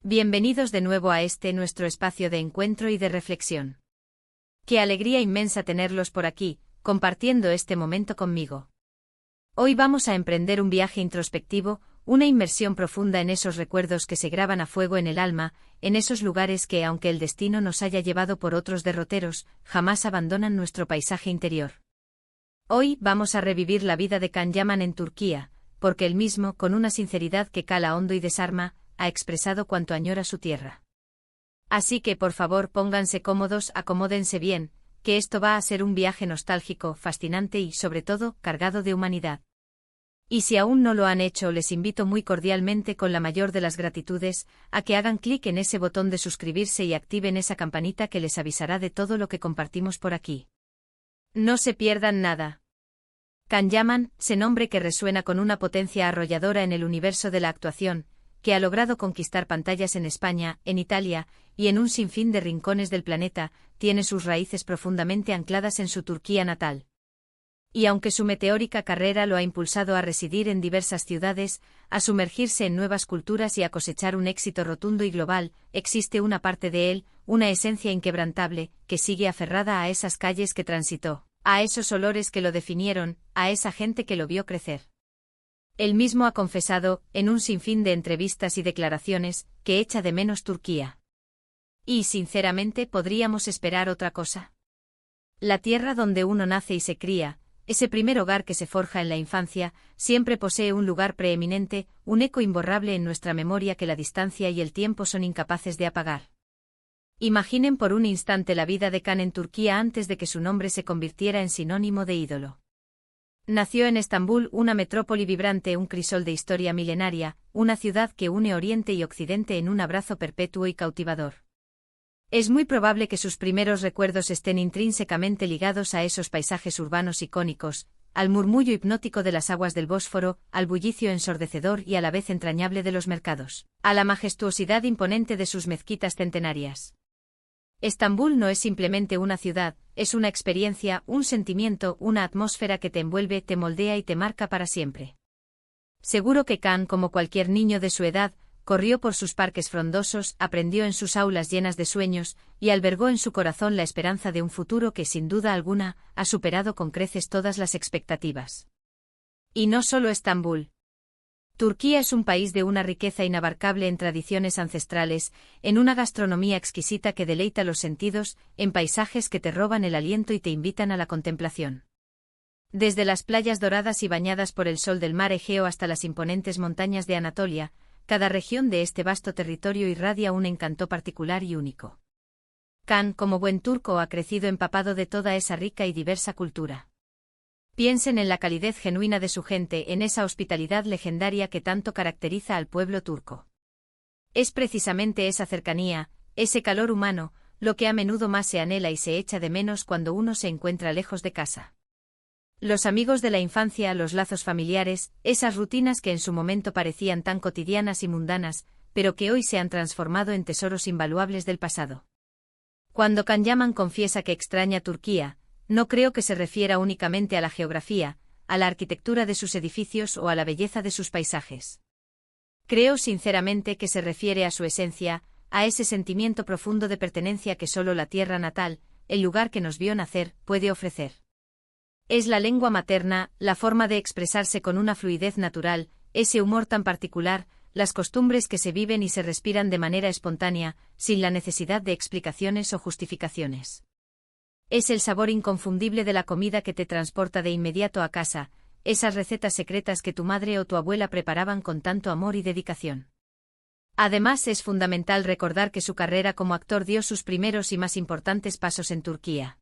Bienvenidos de nuevo a este nuestro espacio de encuentro y de reflexión. Qué alegría inmensa tenerlos por aquí, compartiendo este momento conmigo. Hoy vamos a emprender un viaje introspectivo, una inmersión profunda en esos recuerdos que se graban a fuego en el alma, en esos lugares que, aunque el destino nos haya llevado por otros derroteros, jamás abandonan nuestro paisaje interior. Hoy vamos a revivir la vida de Can Yaman en Turquía, porque él mismo, con una sinceridad que cala hondo y desarma, ha expresado cuánto añora su tierra. Así que por favor pónganse cómodos, acomódense bien, que esto va a ser un viaje nostálgico, fascinante y, sobre todo, cargado de humanidad. Y si aún no lo han hecho, les invito muy cordialmente con la mayor de las gratitudes, a que hagan clic en ese botón de suscribirse y activen esa campanita que les avisará de todo lo que compartimos por aquí. No se pierdan nada. Can Yaman, ese nombre que resuena con una potencia arrolladora en el universo de la actuación, que ha logrado conquistar pantallas en España, en Italia, y en un sinfín de rincones del planeta, tiene sus raíces profundamente ancladas en su Turquía natal. Y aunque su meteórica carrera lo ha impulsado a residir en diversas ciudades, a sumergirse en nuevas culturas y a cosechar un éxito rotundo y global, existe una parte de él, una esencia inquebrantable, que sigue aferrada a esas calles que transitó, a esos olores que lo definieron, a esa gente que lo vio crecer. Él mismo ha confesado, en un sinfín de entrevistas y declaraciones, que echa de menos Turquía. Y sinceramente, ¿podríamos esperar otra cosa? La tierra donde uno nace y se cría, ese primer hogar que se forja en la infancia, siempre posee un lugar preeminente, un eco imborrable en nuestra memoria que la distancia y el tiempo son incapaces de apagar. Imaginen por un instante la vida de Can en Turquía antes de que su nombre se convirtiera en sinónimo de ídolo. Nació en Estambul, una metrópoli vibrante, un crisol de historia milenaria, una ciudad que une Oriente y Occidente en un abrazo perpetuo y cautivador. Es muy probable que sus primeros recuerdos estén intrínsecamente ligados a esos paisajes urbanos icónicos, al murmullo hipnótico de las aguas del Bósforo, al bullicio ensordecedor y a la vez entrañable de los mercados, a la majestuosidad imponente de sus mezquitas centenarias. Estambul no es simplemente una ciudad, es una experiencia, un sentimiento, una atmósfera que te envuelve, te moldea y te marca para siempre. Seguro que Can, como cualquier niño de su edad, corrió por sus parques frondosos, aprendió en sus aulas llenas de sueños, y albergó en su corazón la esperanza de un futuro que, sin duda alguna, ha superado con creces todas las expectativas. Y no solo Estambul. Turquía es un país de una riqueza inabarcable en tradiciones ancestrales, en una gastronomía exquisita que deleita los sentidos, en paisajes que te roban el aliento y te invitan a la contemplación. Desde las playas doradas y bañadas por el sol del mar Egeo hasta las imponentes montañas de Anatolia, cada región de este vasto territorio irradia un encanto particular y único. Can, como buen turco, ha crecido empapado de toda esa rica y diversa cultura. Piensen en la calidez genuina de su gente, en esa hospitalidad legendaria que tanto caracteriza al pueblo turco. Es precisamente esa cercanía, ese calor humano, lo que a menudo más se anhela y se echa de menos cuando uno se encuentra lejos de casa. Los amigos de la infancia, los lazos familiares, esas rutinas que en su momento parecían tan cotidianas y mundanas, pero que hoy se han transformado en tesoros invaluables del pasado. Cuando Can Yaman confiesa que extraña Turquía, no creo que se refiera únicamente a la geografía, a la arquitectura de sus edificios o a la belleza de sus paisajes. Creo sinceramente que se refiere a su esencia, a ese sentimiento profundo de pertenencia que solo la tierra natal, el lugar que nos vio nacer, puede ofrecer. Es la lengua materna, la forma de expresarse con una fluidez natural, ese humor tan particular, las costumbres que se viven y se respiran de manera espontánea, sin la necesidad de explicaciones o justificaciones. Es el sabor inconfundible de la comida que te transporta de inmediato a casa, esas recetas secretas que tu madre o tu abuela preparaban con tanto amor y dedicación. Además, es fundamental recordar que su carrera como actor dio sus primeros y más importantes pasos en Turquía.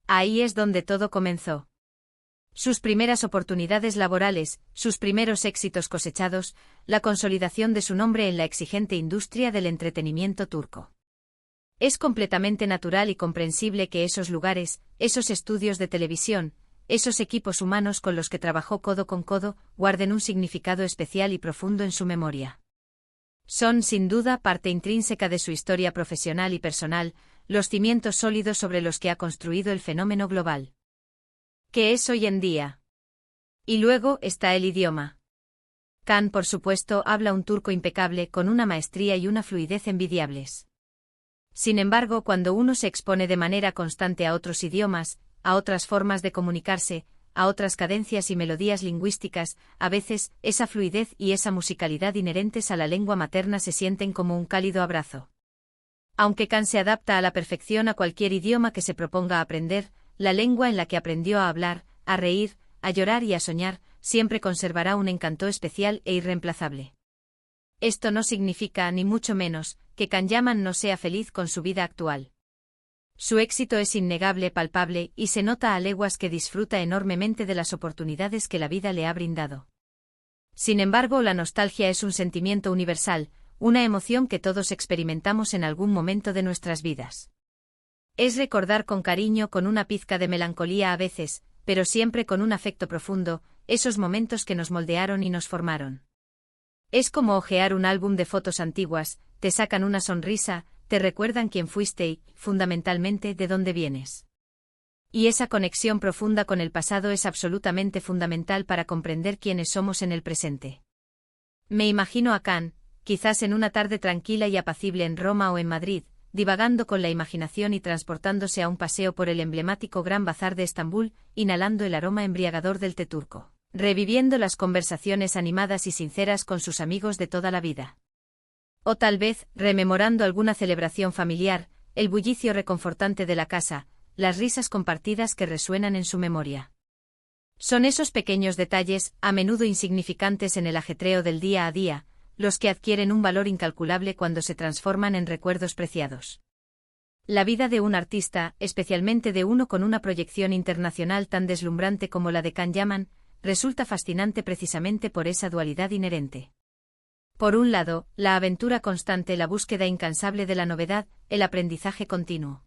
Ahí es donde todo comenzó. Sus primeras oportunidades laborales, sus primeros éxitos cosechados, la consolidación de su nombre en la exigente industria del entretenimiento turco. Es completamente natural y comprensible que esos lugares, esos estudios de televisión, esos equipos humanos con los que trabajó codo con codo, guarden un significado especial y profundo en su memoria. Son, sin duda, parte intrínseca de su historia profesional y personal, los cimientos sólidos sobre los que ha construido el fenómeno global que es hoy en día. Y luego está el idioma. Can, por supuesto, habla un turco impecable con una maestría y una fluidez envidiables. Sin embargo, cuando uno se expone de manera constante a otros idiomas, a otras formas de comunicarse, a otras cadencias y melodías lingüísticas, a veces, esa fluidez y esa musicalidad inherentes a la lengua materna se sienten como un cálido abrazo. Aunque Can se adapta a la perfección a cualquier idioma que se proponga aprender, la lengua en la que aprendió a hablar, a reír, a llorar y a soñar, siempre conservará un encanto especial e irreemplazable. Esto no significa, ni mucho menos, que Can Yaman no sea feliz con su vida actual. Su éxito es innegable, palpable, y se nota a leguas que disfruta enormemente de las oportunidades que la vida le ha brindado. Sin embargo, la nostalgia es un sentimiento universal, una emoción que todos experimentamos en algún momento de nuestras vidas. Es recordar con cariño, con una pizca de melancolía a veces, pero siempre con un afecto profundo, esos momentos que nos moldearon y nos formaron. Es como hojear un álbum de fotos antiguas, te sacan una sonrisa, te recuerdan quién fuiste y, fundamentalmente, de dónde vienes. Y esa conexión profunda con el pasado es absolutamente fundamental para comprender quiénes somos en el presente. Me imagino a Can, quizás en una tarde tranquila y apacible en Roma o en Madrid, divagando con la imaginación y transportándose a un paseo por el emblemático Gran Bazar de Estambul, inhalando el aroma embriagador del té turco, reviviendo las conversaciones animadas y sinceras con sus amigos de toda la vida. O tal vez, rememorando alguna celebración familiar, el bullicio reconfortante de la casa, las risas compartidas que resuenan en su memoria. Son esos pequeños detalles, a menudo insignificantes en el ajetreo del día a día, los que adquieren un valor incalculable cuando se transforman en recuerdos preciados. La vida de un artista, especialmente de uno con una proyección internacional tan deslumbrante como la de Can Yaman, resulta fascinante precisamente por esa dualidad inherente. Por un lado, la aventura constante, la búsqueda incansable de la novedad, el aprendizaje continuo.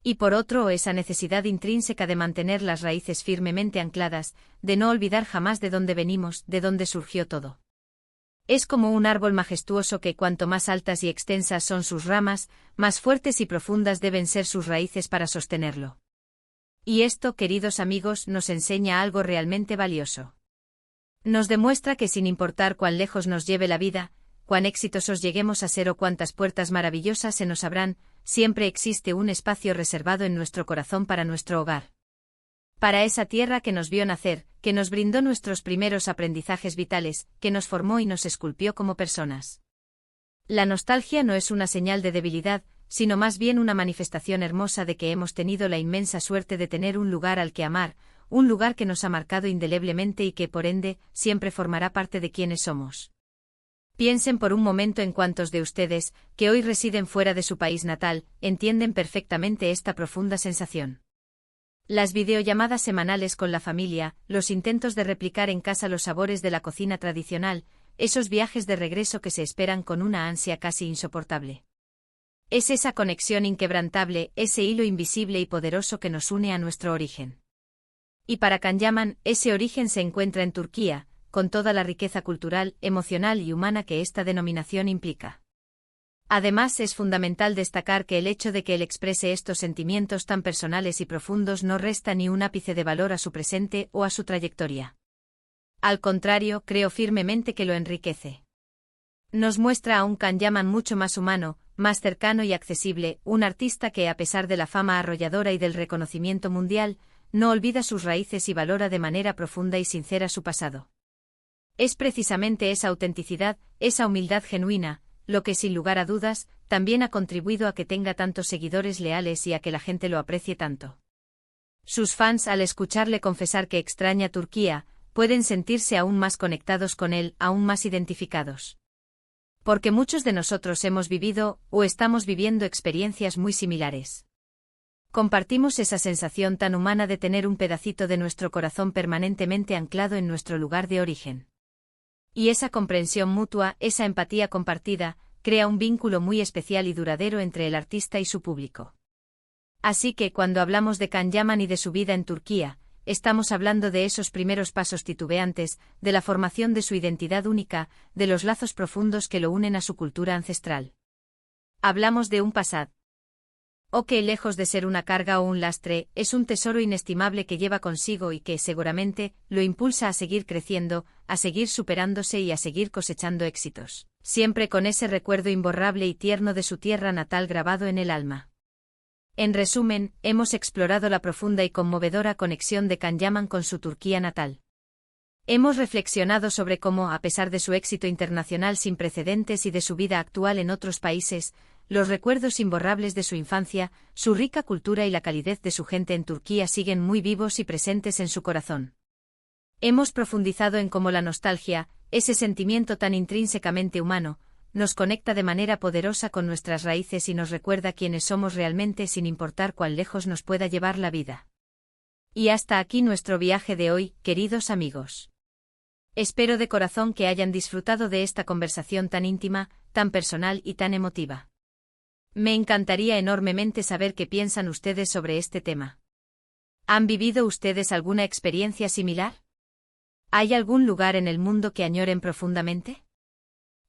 Y por otro, esa necesidad intrínseca de mantener las raíces firmemente ancladas, de no olvidar jamás de dónde venimos, de dónde surgió todo. Es como un árbol majestuoso que cuanto más altas y extensas son sus ramas, más fuertes y profundas deben ser sus raíces para sostenerlo. Y esto, queridos amigos, nos enseña algo realmente valioso. Nos demuestra que sin importar cuán lejos nos lleve la vida, cuán exitosos lleguemos a ser o cuántas puertas maravillosas se nos abran, siempre existe un espacio reservado en nuestro corazón para nuestro hogar. Para esa tierra que nos vio nacer, que nos brindó nuestros primeros aprendizajes vitales, que nos formó y nos esculpió como personas. La nostalgia no es una señal de debilidad, sino más bien una manifestación hermosa de que hemos tenido la inmensa suerte de tener un lugar al que amar, un lugar que nos ha marcado indeleblemente y que, por ende, siempre formará parte de quienes somos. Piensen por un momento en cuántos de ustedes, que hoy residen fuera de su país natal, entienden perfectamente esta profunda sensación. Las videollamadas semanales con la familia, los intentos de replicar en casa los sabores de la cocina tradicional, esos viajes de regreso que se esperan con una ansia casi insoportable. Es esa conexión inquebrantable, ese hilo invisible y poderoso que nos une a nuestro origen. Y para Can Yaman, ese origen se encuentra en Turquía, con toda la riqueza cultural, emocional y humana que esta denominación implica. Además, es fundamental destacar que el hecho de que él exprese estos sentimientos tan personales y profundos no resta ni un ápice de valor a su presente o a su trayectoria. Al contrario, creo firmemente que lo enriquece. Nos muestra a un Can Yaman mucho más humano, más cercano y accesible, un artista que, a pesar de la fama arrolladora y del reconocimiento mundial, no olvida sus raíces y valora de manera profunda y sincera su pasado. Es precisamente esa autenticidad, esa humildad genuina, lo que sin lugar a dudas, también ha contribuido a que tenga tantos seguidores leales y a que la gente lo aprecie tanto. Sus fans, al escucharle confesar que extraña Turquía, pueden sentirse aún más conectados con él, aún más identificados. Porque muchos de nosotros hemos vivido, o estamos viviendo experiencias muy similares. Compartimos esa sensación tan humana de tener un pedacito de nuestro corazón permanentemente anclado en nuestro lugar de origen. Y esa comprensión mutua, esa empatía compartida, crea un vínculo muy especial y duradero entre el artista y su público. Así que cuando hablamos de Can Yaman y de su vida en Turquía, estamos hablando de esos primeros pasos titubeantes, de la formación de su identidad única, de los lazos profundos que lo unen a su cultura ancestral. Hablamos de un pasado que, lejos de ser una carga o un lastre, es un tesoro inestimable que lleva consigo y que, seguramente, lo impulsa a seguir creciendo, a seguir superándose y a seguir cosechando éxitos, siempre con ese recuerdo imborrable y tierno de su tierra natal grabado en el alma. En resumen, hemos explorado la profunda y conmovedora conexión de Can Yaman con su Turquía natal. Hemos reflexionado sobre cómo, a pesar de su éxito internacional sin precedentes y de su vida actual en otros países, los recuerdos imborrables de su infancia, su rica cultura y la calidez de su gente en Turquía siguen muy vivos y presentes en su corazón. Hemos profundizado en cómo la nostalgia, ese sentimiento tan intrínsecamente humano, nos conecta de manera poderosa con nuestras raíces y nos recuerda quiénes somos realmente sin importar cuán lejos nos pueda llevar la vida. Y hasta aquí nuestro viaje de hoy, queridos amigos. Espero de corazón que hayan disfrutado de esta conversación tan íntima, tan personal y tan emotiva. Me encantaría enormemente saber qué piensan ustedes sobre este tema. ¿Han vivido ustedes alguna experiencia similar? ¿Hay algún lugar en el mundo que añoren profundamente?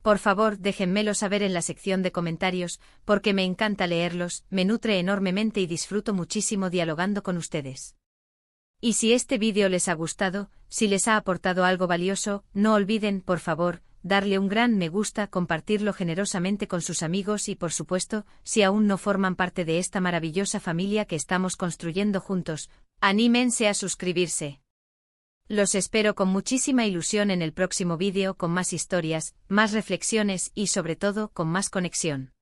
Por favor, déjenmelo saber en la sección de comentarios, porque me encanta leerlos, me nutre enormemente y disfruto muchísimo dialogando con ustedes. Y si este vídeo les ha gustado, si les ha aportado algo valioso, no olviden, por favor, darle un gran me gusta, compartirlo generosamente con sus amigos y, por supuesto, si aún no forman parte de esta maravillosa familia que estamos construyendo juntos, anímense a suscribirse. Los espero con muchísima ilusión en el próximo vídeo con más historias, más reflexiones y sobre todo con más conexión.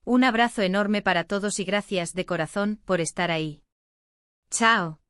Un abrazo enorme para todos y gracias de corazón por estar ahí. ¡Chao!